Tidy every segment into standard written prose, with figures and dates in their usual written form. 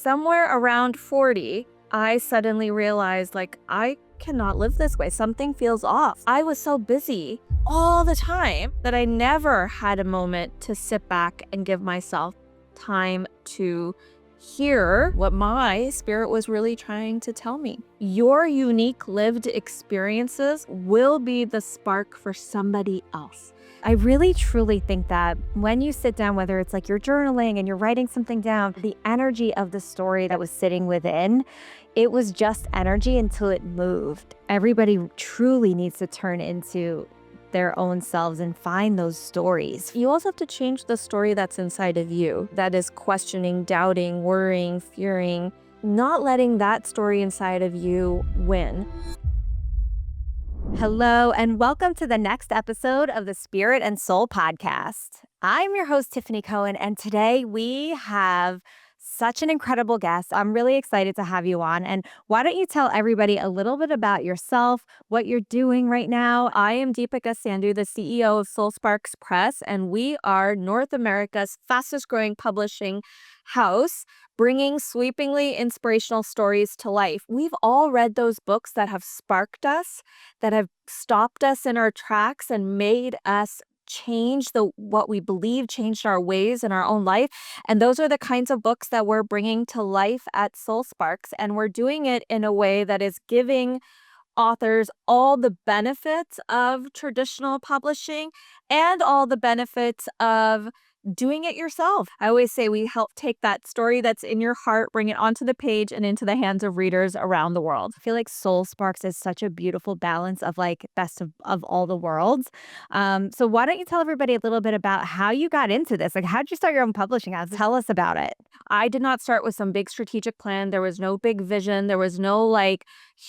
somewhere around 40, I suddenly realized, like, I cannot live this way. Something feels off. I was so busy all the time that I never had a moment to sit back and give myself time to hear what my spirit was really trying to tell me. Your unique lived experiences will be the spark for somebody else. I really truly think that when you sit down, whether it's like you're journaling and you're writing something down, the energy of the story that was sitting within, it was just energy until it moved. Everybody truly needs to turn into their own selves and find those stories. You also have to change the story that's inside of you that is questioning, doubting, worrying, fearing, not letting that story inside of you win. Hello, and welcome to the next episode of the Spirit and Soul Podcast. I'm your host, Tiffany Cohen, and today we have such an incredible guest. I'm really excited to have you on. And why don't you tell everybody a little bit about yourself, what you're doing right now? I am Deepika Sandhu, the CEO of Soul Sparks Press, and we are North America's fastest growing publishing house, bringing sweepingly inspirational stories to life. We've all read those books that have sparked us, that have stopped us in our tracks and made us change what we believe, changed our ways in our own life. And those are the kinds of books that we're bringing to life at Soul Sparks. And we're doing it in a way that is giving authors all the benefits of traditional publishing and all the benefits of doing it yourself. I always say we help take that story that's in your heart, bring it onto the page and into the hands of readers around the world. I feel like Soul Sparks is such a beautiful balance of like best of all the worlds. So why don't you tell everybody a little bit about how you got into this? Like, how'd you start your own publishing house? Tell us about it. I did not start with some big strategic plan. There was no big vision. There was no like,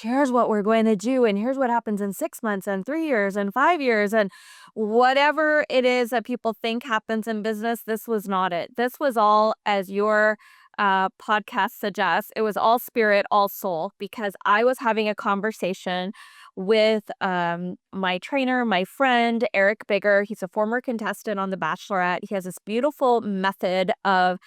here's what we're going to do. And here's what happens in 6 months and 3 years and 5 years. And whatever it is that people think happens in business, this was not it. This was all, as your podcast suggests, it was all spirit, all soul, because I was having a conversation with my trainer, my friend, Eric Bigger. He's a former contestant on The Bachelorette. He has this beautiful method of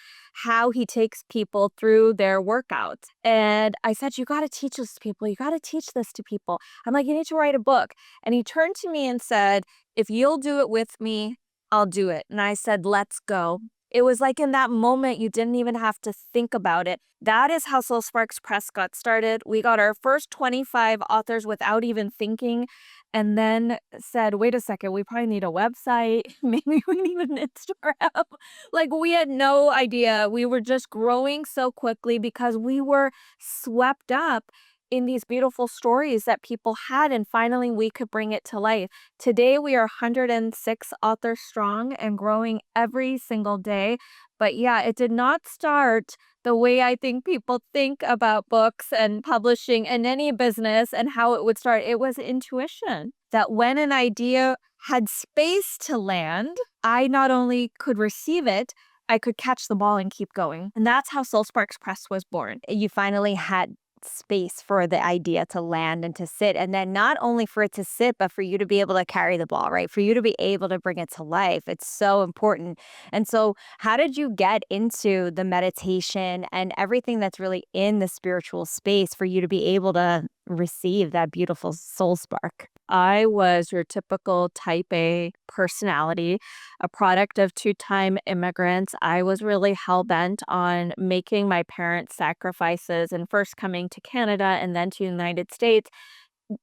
how he takes people through their workouts. And I said, you got to teach this to people. You got to teach this to people. I'm like, you need to write a book. And he turned to me and said, if you'll do it with me, I'll do it. And I said, let's go. It was like in that moment, you didn't even have to think about it. That is how Soul Sparks Press got started. We got our first 25 authors without even thinking, and then said, wait a second, we probably need a website. Maybe we need an Instagram. Like, we had no idea. We were just growing so quickly because we were swept up in these beautiful stories that people had, and finally we could bring it to life. Today we are 106 authors strong and growing every single day. But yeah, it did not start the way I think people think about books and publishing and any business and how it would start. It was intuition that when an idea had space to land, I not only could receive it, I could catch the ball and keep going. And that's how Soul Sparks Press was born. You finally had space for the idea to land and to sit, and then not only for it to sit, but for you to be able to carry the ball, right? For you to be able to bring it to life. It's so important. And so how did you get into the meditation and everything that's really in the spiritual space for you to be able to receive that beautiful soul spark? I was your typical type A personality, a product of two-time immigrants. I was really hell-bent on making my parents' sacrifices and first coming to Canada and then to the United States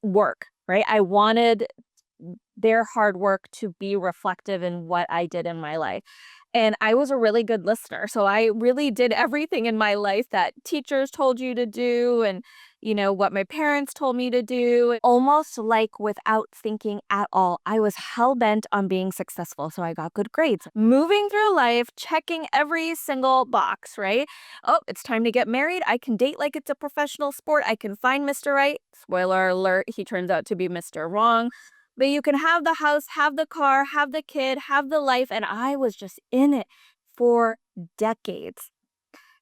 work, right? I wanted their hard work to be reflective in what I did in my life. And I was a really good listener. So I really did everything in my life that teachers told you to do and, what my parents told me to do, almost like without thinking at all. I was hell-bent on being successful. So I got good grades, moving through life, checking every single box, right? Oh, it's time to get married. I can date like it's a professional sport. I can find Mr. Right. Spoiler alert, he turns out to be Mr. Wrong. But you can have the house, have the car, have the kid, have the life. And I was just in it for decades.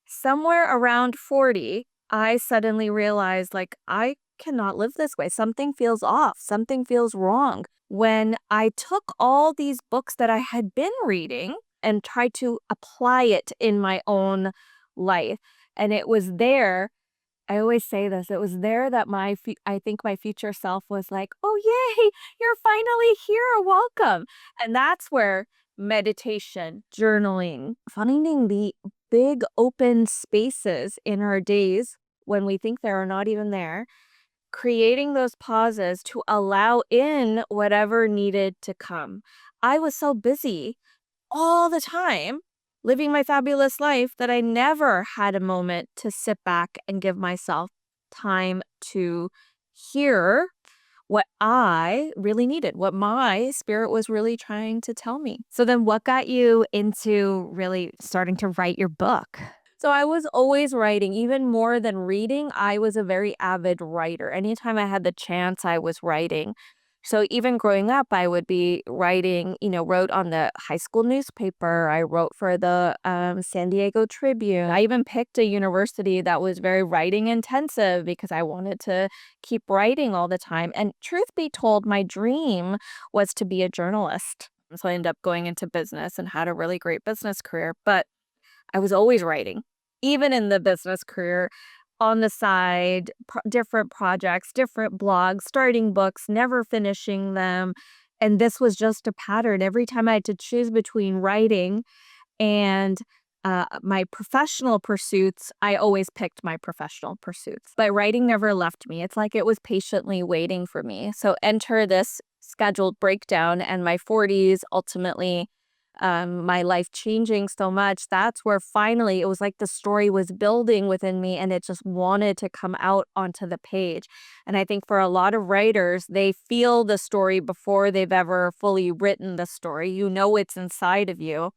Somewhere around 40, I suddenly realized, like, I cannot live this way. Something feels off. Something feels wrong. When I took all these books that I had been reading and tried to apply it in my own life. And it was there, I always say this, it was there that I think my future self was like, "Oh, yay, you're finally here, welcome." And that's where meditation, journaling, finding the big open spaces in our days when we think they are not even there, creating those pauses to allow in whatever needed to come. I was so busy all the time living my fabulous life that I never had a moment to sit back and give myself time to hear what I really needed, what my spirit was really trying to tell me. So then what got you into really starting to write your book? So I was always writing, even more than reading. I was a very avid writer. Anytime I had the chance, I was writing. So even growing up, I would be writing, wrote on the high school newspaper. I wrote for the San Diego Tribune. I even picked a university that was very writing intensive because I wanted to keep writing all the time. And truth be told, my dream was to be a journalist. So I ended up going into business and had a really great business career. But I was always writing, even in the business career, on the side, different projects, different blogs, starting books, never finishing them. And this was just a pattern. Every time I had to choose between writing and my professional pursuits, I always picked my professional pursuits. But writing never left me. It's like it was patiently waiting for me. So enter this scheduled breakdown and my 40s, ultimately my life changing so much. That's where finally it was like the story was building within me and it just wanted to come out onto the page. And I think for a lot of writers, they feel the story before they've ever fully written the story. You know it's inside of you.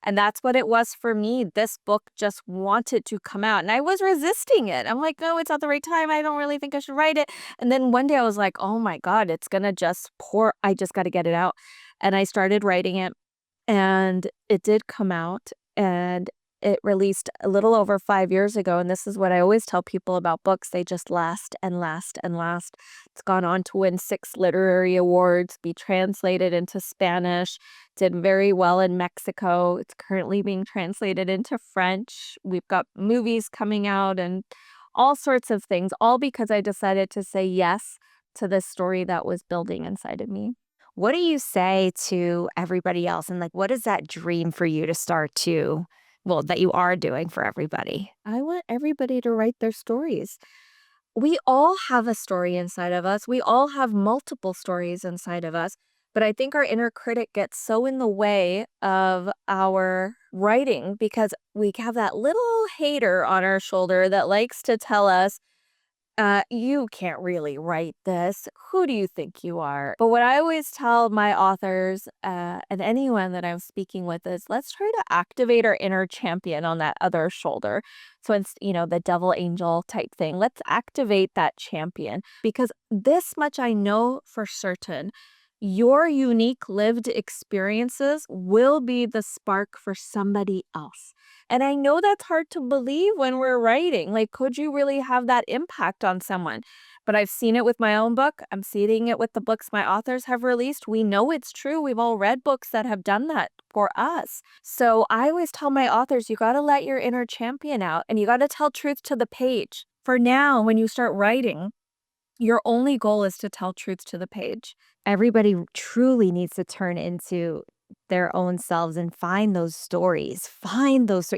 And that's what it was for me. This book just wanted to come out. And I was resisting it. I'm like, no, it's not the right time. I don't really think I should write it. And then one day I was like, oh my God, it's going to just pour. I just got to get it out. And I started writing it. And it did come out, and it released a little over 5 years ago, and this is what I always tell people about books, they just last and last and last. It's gone on to win 6 literary awards, be translated into Spanish, did very well in Mexico. It's currently being translated into French. We've got movies coming out and all sorts of things, all because I decided to say yes to this story that was building inside of me. What do you say to everybody else? And like, what is that dream for you to start to, well, that you are doing for everybody? I want everybody to write their stories. We all have a story inside of us. We all have multiple stories inside of us. But I think our inner critic gets so in the way of our writing because we have that little hater on our shoulder that likes to tell us, you can't really write this. Who do you think you are? But what I always tell my authors and anyone that I'm speaking with is let's try to activate our inner champion on that other shoulder. So it's, the devil angel type thing. Let's activate that champion because this much I know for certain. Your unique lived experiences will be the spark for somebody else. And I know that's hard to believe when we're writing. Like, could you really have that impact on someone? But I've seen it with my own book. I'm seeing it with the books my authors have released. We know it's true. We've all read books that have done that for us. So I always tell my authors, you got to let your inner champion out and you got to tell truth to the page. For now, when you start writing, your only goal is to tell truth to the page. Everybody truly needs to turn into their own selves and find those stories. Find those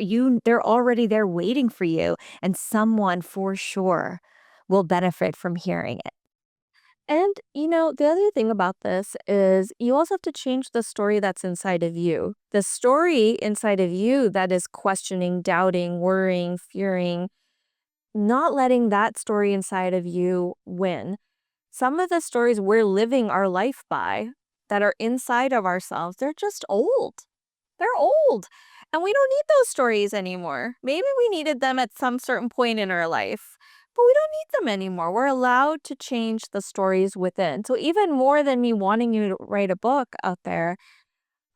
they're already there waiting for you and someone for sure will benefit from hearing it. And, the other thing about this is you also have to change the story that's inside of you. The story inside of you that is questioning, doubting, worrying, fearing, not letting that story inside of you win. Some of the stories we're living our life by that are inside of ourselves, they're just old. They're old. And we don't need those stories anymore. Maybe we needed them at some certain point in our life, but we don't need them anymore. We're allowed to change the stories within. So even more than me wanting you to write a book out there,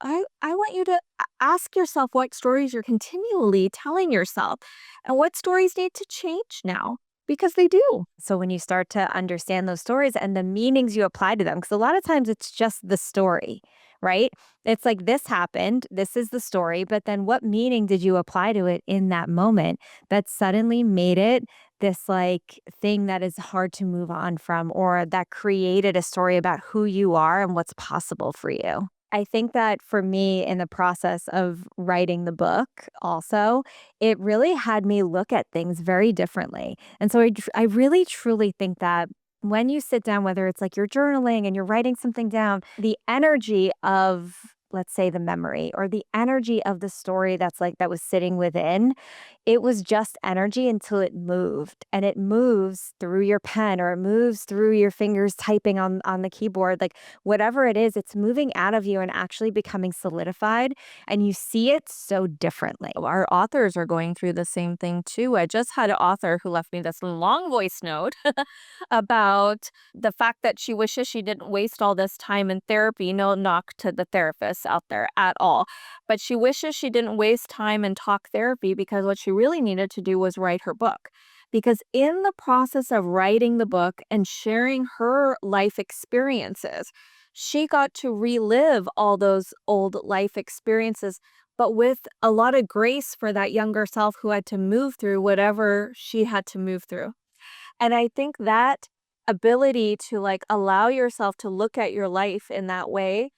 I want you to ask yourself what stories you're continually telling yourself and what stories need to change now. because they do. So when you start to understand those stories and the meanings you apply to them, because a lot of times it's just the story, right? It's like this happened, this is the story, but then what meaning did you apply to it in that moment that suddenly made it this like thing that is hard to move on from, or that created a story about who you are and what's possible for you? I think that for me, in the process of writing the book, also, it really had me look at things very differently. And so I really truly think that when you sit down, whether it's like you're journaling and you're writing something down, the energy of, let's say, the memory or the energy of the story that's like that was sitting within, it was just energy until it moved, and it moves through your pen or it moves through your fingers typing on the keyboard. Like whatever it is, it's moving out of you and actually becoming solidified, and you see it so differently. Our authors are going through the same thing too. I just had an author who left me this long voice note about the fact that she wishes she didn't waste all this time in therapy. No knock to the therapists out there at all. But she wishes she didn't waste time in talk therapy because what she really needed to do was write her book. Because in the process of writing the book and sharing her life experiences, she got to relive all those old life experiences, but with a lot of grace for that younger self who had to move through whatever she had to move through. And I think that ability to like allow yourself to look at your life in that way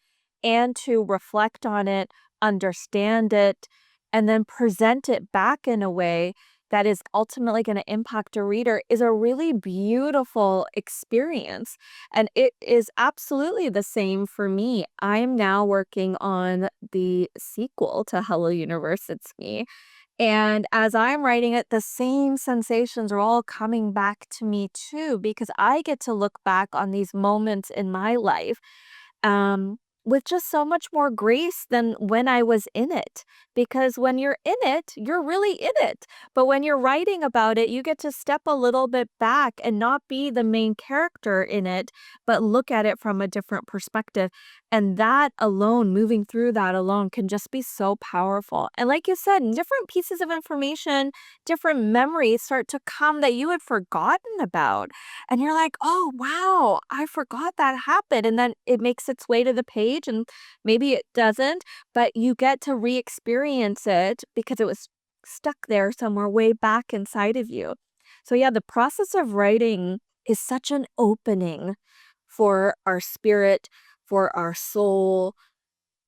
and to reflect on it, understand it, and then present it back in a way that is ultimately going to impact a reader is a really beautiful experience. And it is absolutely the same for me. I am now working on the sequel to Hello Universe, It's Me. And as I'm writing it, the same sensations are all coming back to me too, because I get to look back on these moments in my life with just so much more grace than when I was in it. Because when you're in it, you're really in it. But when you're writing about it, you get to step a little bit back and not be the main character in it, but look at it from a different perspective. And that alone, moving through that alone, can just be so powerful. And like you said, different pieces of information, different memories start to come that you had forgotten about. And you're like, "Oh, wow, I forgot that happened." And then it makes its way to the page and maybe it doesn't, but you get to re-experience it because it was stuck there somewhere way back inside of you. So yeah, the process of writing is such an opening for our spirit, for our soul,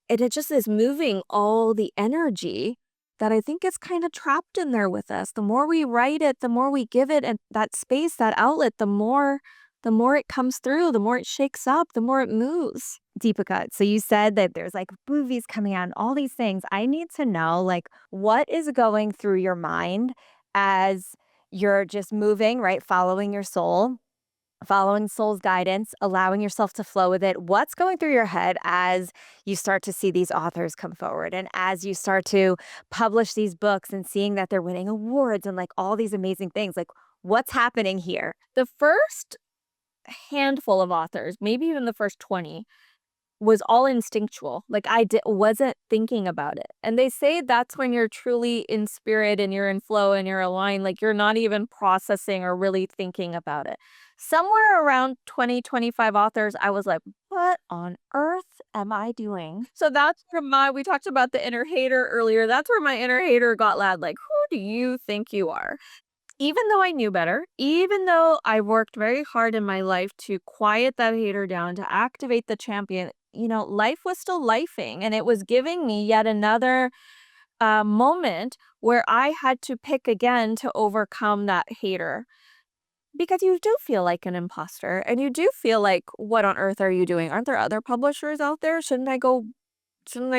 and it just is moving all the energy that I think is kind of trapped in there with us. The more we write it, the more we give it and that space, that outlet, the more it comes through, the more it shakes up, the more it moves. Deepika, so you said that there's like movies coming out and all these things. I need to know like what is going through your mind as you're just moving, right? Following your soul, following soul's guidance, allowing yourself to flow with it. What's going through your head as you start to see these authors come forward and as you start to publish these books and seeing that they're winning awards and like all these amazing things? Like, what's happening here? The first handful of authors, maybe even the first 20, was all instinctual. Like wasn't thinking about it. And they say that's when you're truly in spirit and you're in flow and you're aligned. Like you're not even processing or really thinking about it. Somewhere around 20, 25 authors, I was like, what on earth am I doing? So that's where we talked about the inner hater earlier. That's where my inner hater got loud. Like, who do you think you are? Even though I knew better, even though I worked very hard in my life to quiet that hater down, to activate the champion, life was still lifing and it was giving me yet another moment where I had to pick again to overcome that hater. Because you do feel like an imposter and you do feel like, what on earth are you doing? Aren't there other publishers out there? Shouldn't I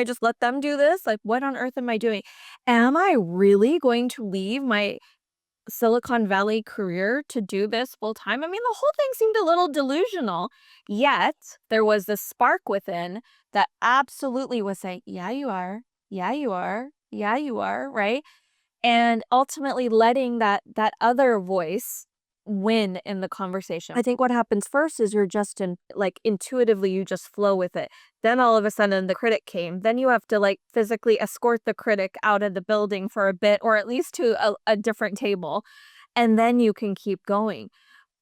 just let them do this? Like, what on earth am I doing? Am I really going to leave my Silicon Valley career to do this full time? I mean, the whole thing seemed a little delusional. Yet there was this spark within that absolutely was saying, yeah, you are. Yeah, you are. Yeah, you are. Right. And ultimately letting that other voice win in the conversation. I think what happens first is you're just intuitively you just flow with it. Then all of a sudden the critic came. Then you have to like physically escort the critic out of the building for a bit or at least to a different table. and then you can keep going.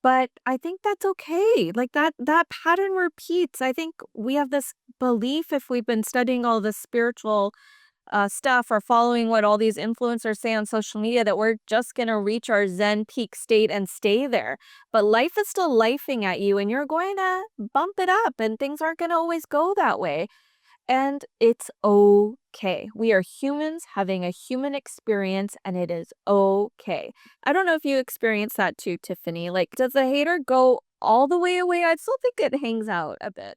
But I think that's okay. Like that pattern repeats. I think we have this belief, if we've been studying all this spiritual stuff or following what all these influencers say on social media, that we're just going to reach our Zen peak state and stay there. But life is still lifing at you, and you're going to bump it up, and things aren't going to always go that way. And it's okay. We are humans having a human experience, and it is okay. I don't know if you experience that too, Tiffany. Like, does the hater go all the way away? I still think it hangs out a bit.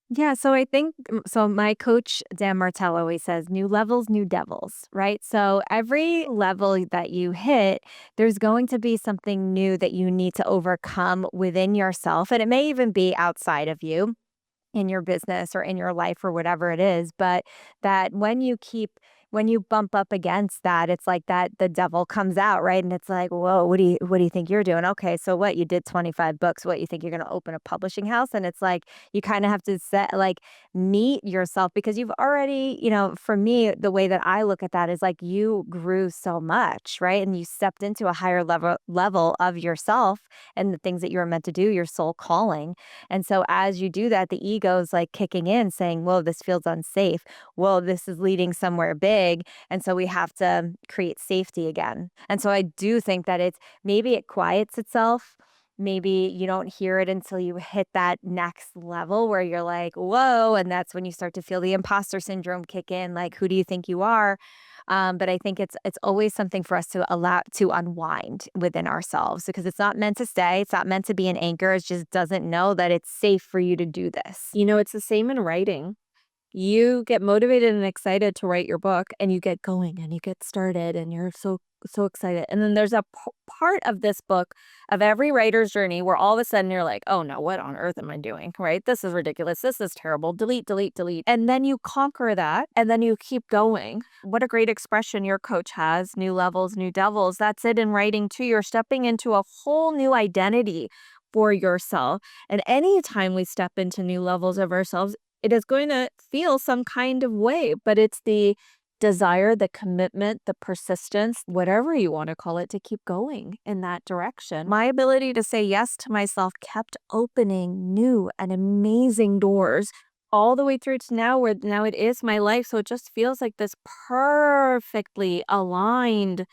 Yeah, so I think so my coach Dan Martell always says new levels, new devils, right? So every level that you hit, there's going to be something new that you need to overcome within yourself, and it may even be outside of you in your business or in your life or whatever it is, but that when you bump up against that, it's like that the devil comes out, right? And it's like, whoa, what do you think you're doing? Okay, so what, you did 25 books, what, you think you're gonna open a publishing house? And it's like you kind of have to meet yourself, because you've already, for me, the way that I look at that is like you grew so much, right? And you stepped into a higher level of yourself and the things that you were meant to do, your soul calling. And so as you do that, the ego's like kicking in, saying, whoa, this feels unsafe. Whoa, this is leading somewhere big. And so we have to create safety again. And so I do think that maybe it quiets itself. Maybe you don't hear it until you hit that next level where you're like, whoa. And that's when you start to feel the imposter syndrome kick in. Like, who do you think you are? But I think it's always something for us to allow to unwind within ourselves, because it's not meant to stay. It's not meant to be an anchor. It just doesn't know that it's safe for you to do this. It's the same in writing. You get motivated and excited to write your book, and you get going and you get started, and you're so excited. And then there's a part of this book, of every writer's journey, where all of a sudden you're like, "Oh no, what on earth am I doing? Right? This is ridiculous. This is terrible. Delete, delete, delete." And then you conquer that, and then you keep going. What a great expression your coach has, new levels, new devils. That's it in writing too. You're stepping into a whole new identity for yourself. And anytime we step into new levels of ourselves, it is going to feel some kind of way, but it's the desire, the commitment, the persistence, whatever you want to call it, to keep going in that direction. My ability to say yes to myself kept opening new and amazing doors all the way through to now, where now it is my life. So it just feels like this perfectly aligned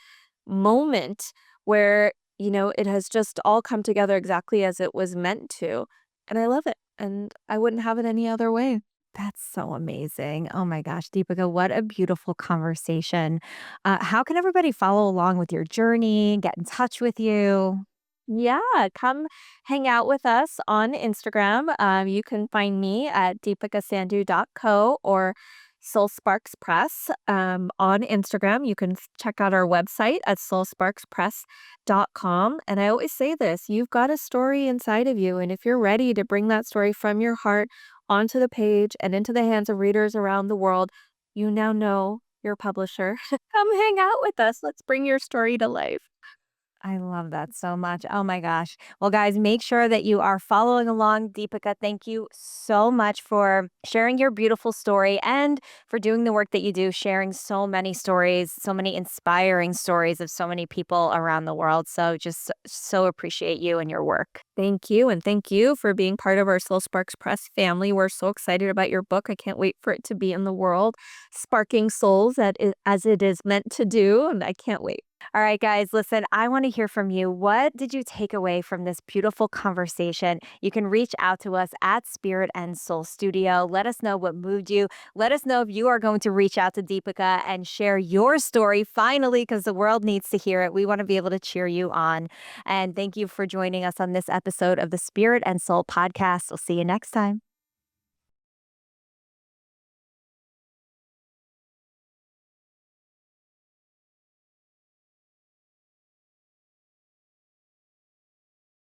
moment where, it has just all come together exactly as it was meant to. And I love it. And I wouldn't have it any other way. That's so amazing. Oh my gosh, Deepika, what a beautiful conversation. How can everybody follow along with your journey, get in touch with you? Yeah, come hang out with us on Instagram. You can find me at deepikasandhu.co or Soul Sparks Press on Instagram. You can check out our website at soulsparkspress.com. And I always say this, you've got a story inside of you. And if you're ready to bring that story from your heart onto the page and into the hands of readers around the world, you now know your publisher. Come hang out with us. Let's bring your story to life. I love that so much. Oh my gosh. Well, guys, make sure that you are following along. Deepika, thank you so much for sharing your beautiful story and for doing the work that you do, sharing so many stories, so many inspiring stories of so many people around the world. So just so appreciate you and your work. Thank you. And thank you for being part of our Soul Sparks Press family. We're so excited about your book. I can't wait for it to be in the world, sparking souls as it is meant to do. And I can't wait. All right, guys, listen, I want to hear from you. What did you take away from this beautiful conversation? You can reach out to us at Spirit and Soul Studio. Let us know what moved you. Let us know if you are going to reach out to Deepika and share your story finally, because the world needs to hear it. We want to be able to cheer you on. And thank you for joining us on this episode of the Spirit and Soul podcast. We'll see you next time.